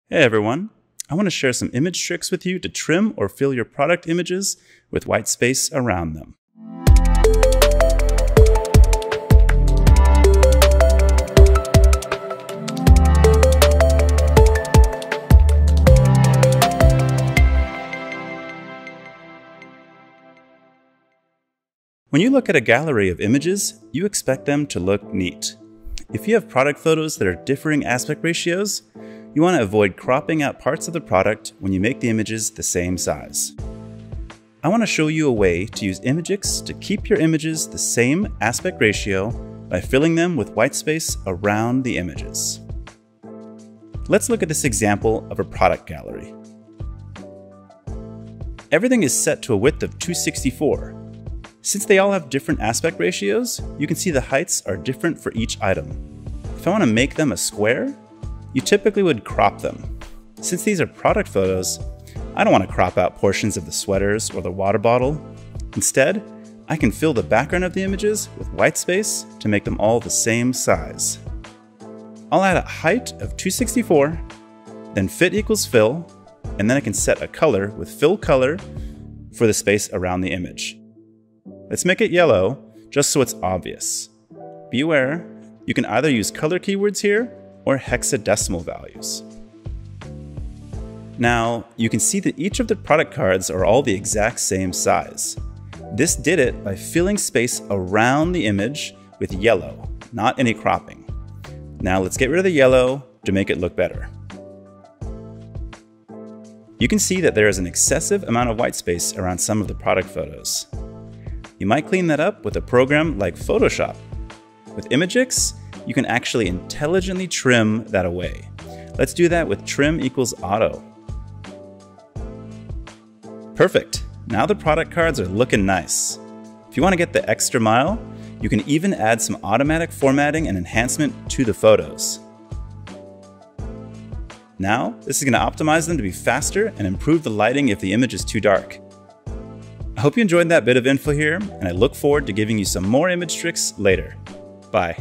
Hey everyone, I want to share some image tricks with you to trim or fill your product images with white space around them. When you look at a gallery of images, you expect them to look neat. If you have product photos that are differing aspect ratios, you want to avoid cropping out parts of the product when you make the images the same size. I want to show you a way to use Imgix to keep your images the same aspect ratio by filling them with white space around the images. Let's look at this example of a product gallery. Everything is set to a width of 264. Since they all have different aspect ratios, you can see the heights are different for each item. If I want to make them a square, you typically would crop them. Since these are product photos, I don't want to crop out portions of the sweaters or the water bottle. Instead, I can fill the background of the images with white space to make them all the same size. I'll add a height of 264, then fit equals fill, and then I can set a color with fill color for the space around the image. Let's make it yellow, just so it's obvious. Be aware, you can either use color keywords here or hexadecimal values. Now, you can see that each of the product cards are all the exact same size. This did it by filling space around the image with yellow, not any cropping. Now let's get rid of the yellow to make it look better. You can see that there is an excessive amount of white space around some of the product photos. You might clean that up with a program like Photoshop. With Imgix, you can actually intelligently trim that away. Let's do that with trim equals auto. Perfect. Now the product cards are looking nice. If you want to get the extra mile, you can even add some automatic formatting and enhancement to the photos. Now, this is going to optimize them to be faster and improve the lighting if the image is too dark. I hope you enjoyed that bit of info here, and I look forward to giving you some more image tricks later. Bye.